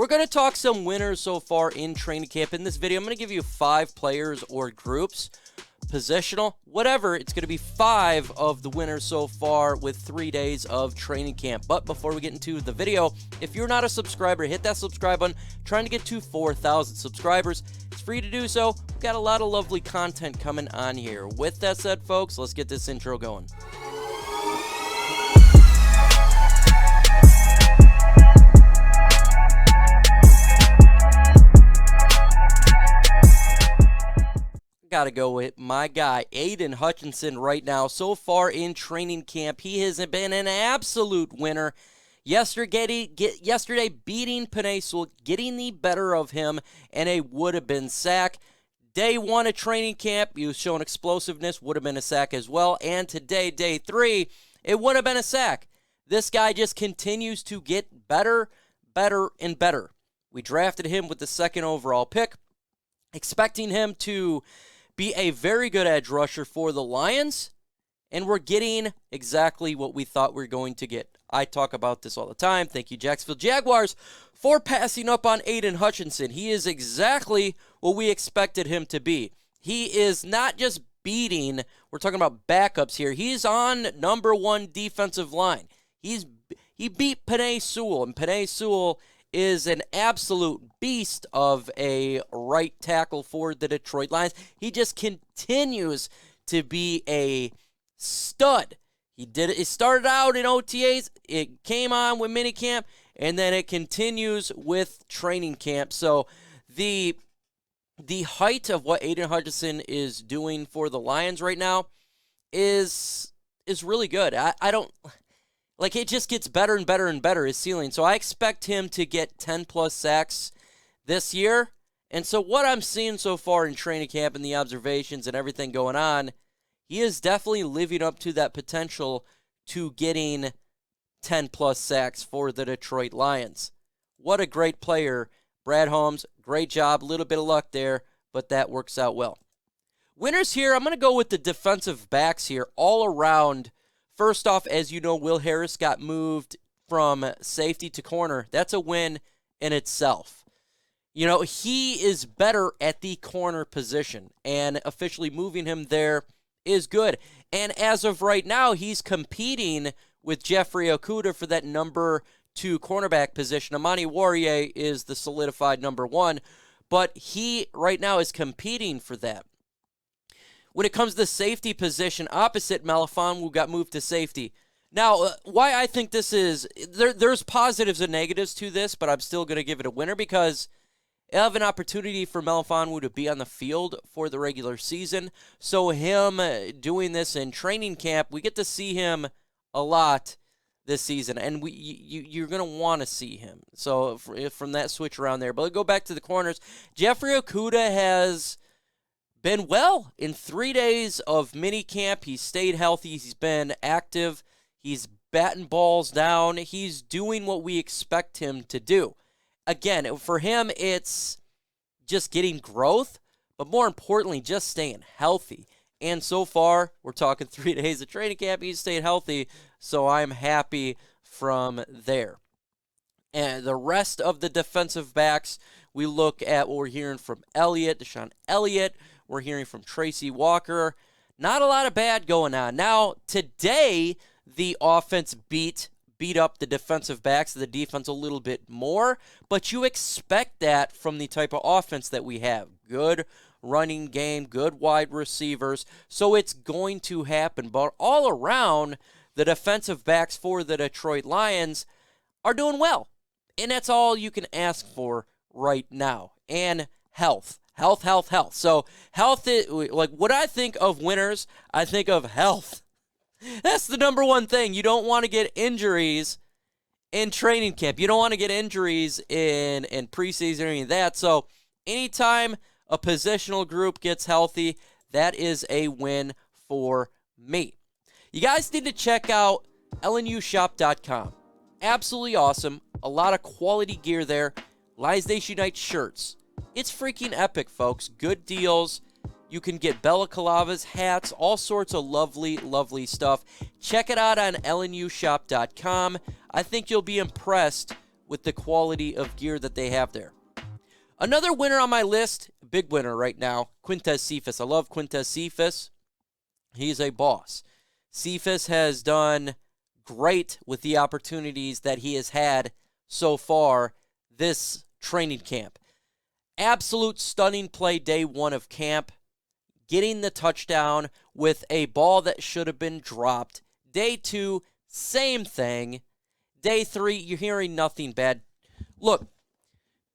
We're going to talk some winners so far in training camp. In this video, I'm going to give you 5 players or groups, positional, whatever. It's going to be 5 of the winners so far with 3 days of training camp. But before we get into the video, if you're not a subscriber, hit that subscribe button. Trying to get to 4,000 subscribers. It's free to do so. We've got a lot of lovely content coming on here. With that said, folks, let's get this intro going. Got to go with my guy, Aidan Hutchinson, right now. So far in training camp, he has been an absolute winner. Yesterday beating Penei Sewell, getting the better of him, and a would-have-been sack. Day 1 of training camp, he was showing explosiveness, would have been a sack as well. And today, day 3, it would have been a sack. This guy just continues to get better, and better. We drafted him with the 2nd overall pick, expecting him to be a very good edge rusher for the Lions, and we're getting exactly what we thought we were going to get. I talk about this all the time. Thank you, Jacksonville Jaguars, for passing up on Aidan Hutchinson. He is exactly what we expected him to be. He is not just beating, we're talking about backups here. He's on #1 defensive line. He beat Penei Sewell, and Penei Sewell is an absolute beast of a right tackle for the Detroit Lions. He just continues to be a stud. It started out in OTAs, it came on with minicamp, and then it continues with training camp. So the height of what Aidan Hutchinson is doing for the Lions right now is really good. I don't... Like, it just gets better and better and better, his ceiling. So I expect him to get 10-plus sacks this year. And so what I'm seeing so far in training camp and the observations and everything going on, he is definitely living up to that potential to getting 10-plus sacks for the Detroit Lions. What a great player. Brad Holmes, great job. A little bit of luck there, but that works out well. Winners here, I'm going to go with the defensive backs here all around. First off, as you know, Will Harris got moved from safety to corner. That's a win in itself. You know, he is better at the corner position, and officially moving him there is good. And as of right now, he's competing with Jeffrey Okudah for that #2 cornerback position. Amani Warrior is the solidified #1, but he right now is competing for that. When it comes to the safety position, opposite Melifonwu, who got moved to safety. Now, why I think this is, there's positives and negatives to this, but I'm still going to give it a winner because I have an opportunity for Melifonwu to be on the field for the regular season. So him doing this in training camp, we get to see him a lot this season, and you're going to want to see him. So from that switch around there. But go back to the corners. Jeffrey Okudah has been well in 3 days of minicamp. He's stayed healthy. He's been active. He's batting balls down. He's doing what we expect him to do. Again, for him, it's just getting growth, but more importantly, just staying healthy. And so far, we're talking 3 days of training camp. He's stayed healthy, so I'm happy from there. And the rest of the defensive backs, we look at what we're hearing from Deshaun Elliott. We're hearing from Tracy Walker. Not a lot of bad going on. Now, today, the offense beat up the defensive backs of the defense a little bit more, but you expect that from the type of offense that we have. Good running game, good wide receivers, so it's going to happen. But all around, the defensive backs for the Detroit Lions are doing well, and that's all you can ask for right now. And health. So health is, like, what I think of winners, I think of health. That's the #1 thing. You don't want to get injuries in training camp. You don't want to get injuries in preseason or any of that. So anytime a positional group gets healthy, that is a win for me. You guys need to check out LNUshop.com. Absolutely awesome. A lot of quality gear there. Lions Nation Unite shirts. It's freaking epic, folks. Good deals. You can get balaclavas, hats, all sorts of lovely, lovely stuff. Check it out on LNUshop.com. I think you'll be impressed with the quality of gear that they have there. Another winner on my list, big winner right now, Quintez Cephus. I love Quintez Cephus. He's a boss. Cephus has done great with the opportunities that he has had so far this training camp. Absolute stunning play day one of camp. Getting the touchdown with a ball that should have been dropped. Day two, same thing. Day three, you're hearing nothing bad. Look,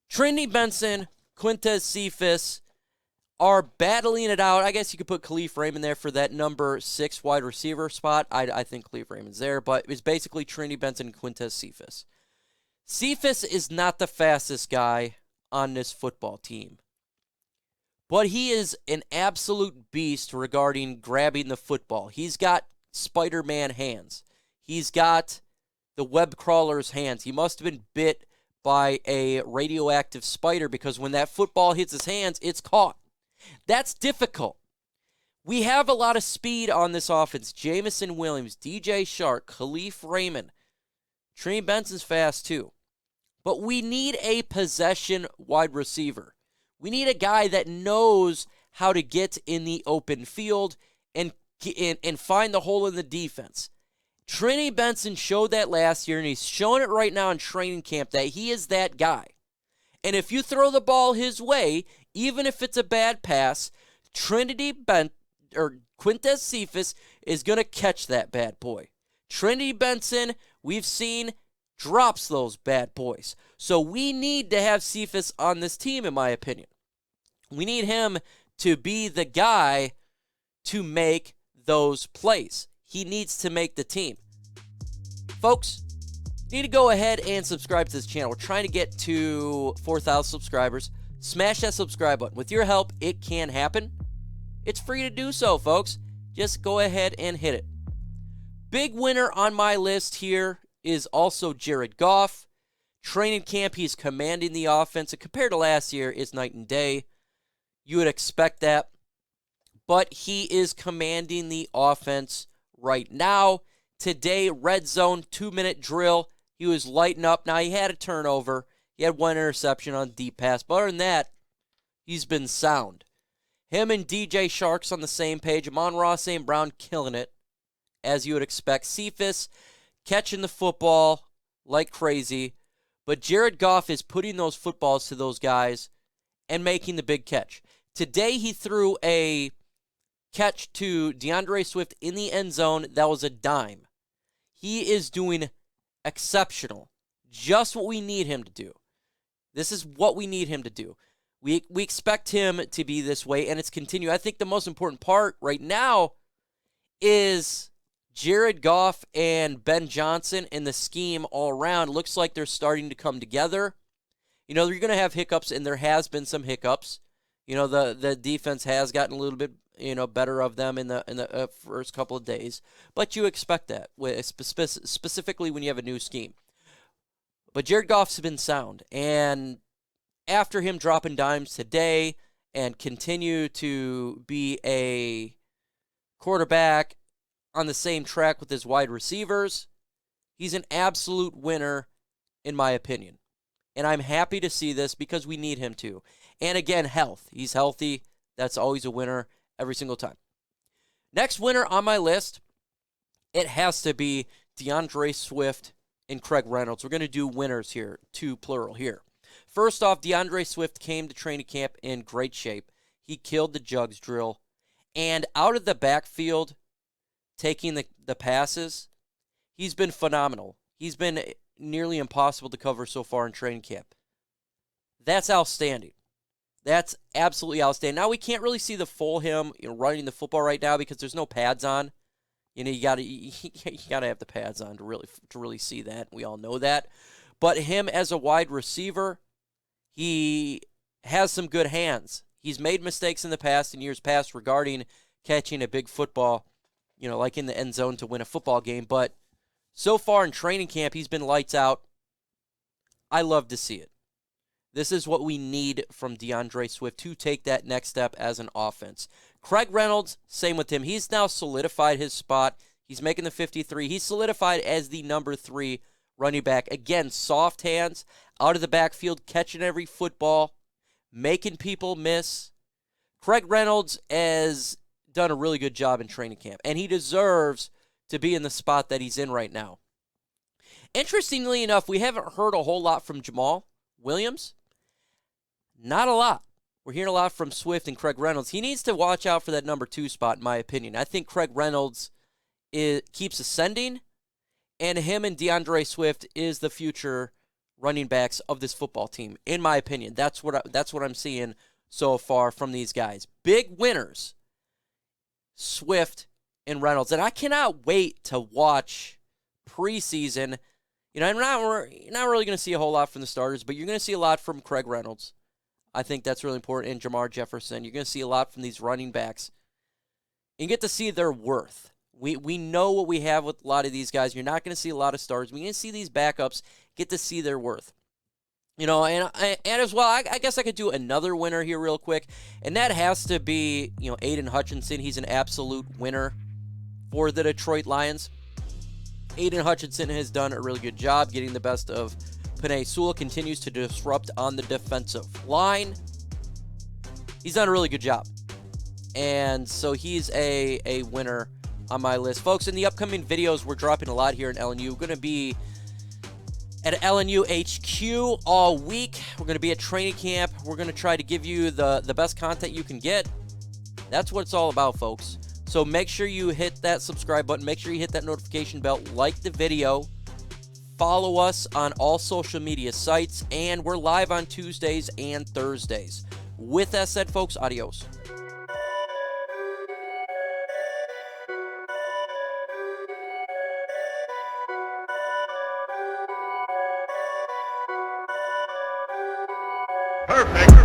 Trinity Benson, Quintez Cephus are battling it out. I guess you could put Khalif Raymond there for that number 6 wide receiver spot. I think Khalif Raymond's there, but it's basically Trinity Benson and Quintez Cephus. Cephus is not the fastest guy on this football team, but he is an absolute beast regarding grabbing the football. He's got Spider-Man hands. He's got the web crawler's hands. He must have been bit by a radioactive spider because when that football hits his hands, it's caught. That's difficult. We have a lot of speed on this offense. Jamison Williams, DJ Shark, Khalif Raymond. Trinity Benson's fast too. But we need a possession wide receiver. We need a guy that knows how to get in the open field and find the hole in the defense. Trinity Benson showed that last year, and he's showing it right now in training camp that he is that guy. And if you throw the ball his way, even if it's a bad pass, Quintez Cephus is going to catch that bad boy. Trinity Benson, we've seen, drops those bad boys. So we need to have Cephus on this team, in my opinion. We need him to be the guy to make those plays. He needs to make the team. Folks, you need to go ahead and subscribe to this channel. We're trying to get to 4,000 subscribers. Smash that subscribe button. With your help, it can happen. It's free to do so, folks. Just go ahead and hit it. Big winner on my list here is also Jared Goff. Training camp, he's commanding the offense. And compared to last year, it's night and day. You would expect that. But he is commanding the offense right now. Today, red zone, 2-minute drill. He was lighting up. Now, he had a turnover. He had one interception on deep pass. But other than that, he's been sound. Him and DJ Shark's on the same page. Amon-Ra St. Brown killing it, as you would expect. Cephus catching the football like crazy. But Jared Goff is putting those footballs to those guys and making the big catch. Today, he threw a catch to DeAndre Swift in the end zone. That was a dime. He is doing exceptional. Just what we need him to do. This is what we need him to do. We expect him to be this way, and it's continued. I think the most important part right now is Jared Goff and Ben Johnson and the scheme all around. Looks like they're starting to come together. You know, you're going to have hiccups, and there has been some hiccups. You know, the defense has gotten a little bit, better of them in the first couple of days. But you expect that, specifically when you have a new scheme. But Jared Goff's been sound. And after him dropping dimes today and continue to be a quarterback on the same track with his wide receivers, he's an absolute winner, in my opinion. And I'm happy to see this because we need him to. And again, health. He's healthy. That's always a winner every single time. Next winner on my list, it has to be DeAndre Swift and Craig Reynolds. We're going to do winners here, 2 plural here. First off, DeAndre Swift came to training camp in great shape. He killed the jugs drill. And out of the backfield, taking the passes, he's been phenomenal. He's been nearly impossible to cover so far in training camp. That's outstanding. That's absolutely outstanding. Now, we can't really see the full him running the football right now because there's no pads on. You gotta have the pads on to really see that. We all know that. But him as a wide receiver, he has some good hands. He's made mistakes in the past, in years past, regarding catching a big football, like in the end zone to win a football game. But so far in training camp, he's been lights out. I love to see it. This is what we need from DeAndre Swift to take that next step as an offense. Craig Reynolds, same with him. He's now solidified his spot. He's making the 53. He's solidified as the number 3 running back. Again, soft hands, out of the backfield, catching every football, making people miss. Craig Reynolds has done a really good job in training camp, and he deserves to be in the spot that he's in right now. Interestingly enough, we haven't heard a whole lot from Jamal Williams. Not a lot. We're hearing a lot from Swift and Craig Reynolds. He needs to watch out for that number 2 spot, in my opinion. I think Craig Reynolds keeps ascending, and him and DeAndre Swift is the future running backs of this football team, in my opinion. That's what I'm seeing so far from these guys. Big winners, Swift and Reynolds. And I cannot wait to watch preseason. You're not really going to see a whole lot from the starters, but you're going to see a lot from Craig Reynolds. I think that's really important. And Jamar Jefferson. You're going to see a lot from these running backs. You get to see their worth. We know what we have with a lot of these guys. You're not going to see a lot of starters. We're going to see these backups get to see their worth. And as well, I guess I could do another winner here real quick, and that has to be, Aidan Hutchinson. He's an absolute winner for the Detroit Lions. Aidan Hutchinson has done a really good job getting the best of Penei Sewell, continues to disrupt on the defensive line. He's done a really good job, and so he's a winner on my list. Folks, in the upcoming videos, we're dropping a lot here in LNU. We're going to be at LNU HQ all week. We're going to be at training camp. We're going to try to give you the best content you can get. That's what it's all about, folks. So make sure you hit that subscribe button. Make sure you hit that notification bell. Like the video. Follow us on all social media sites. And we're live on Tuesdays and Thursdays. With that said, folks, adios. Perfect.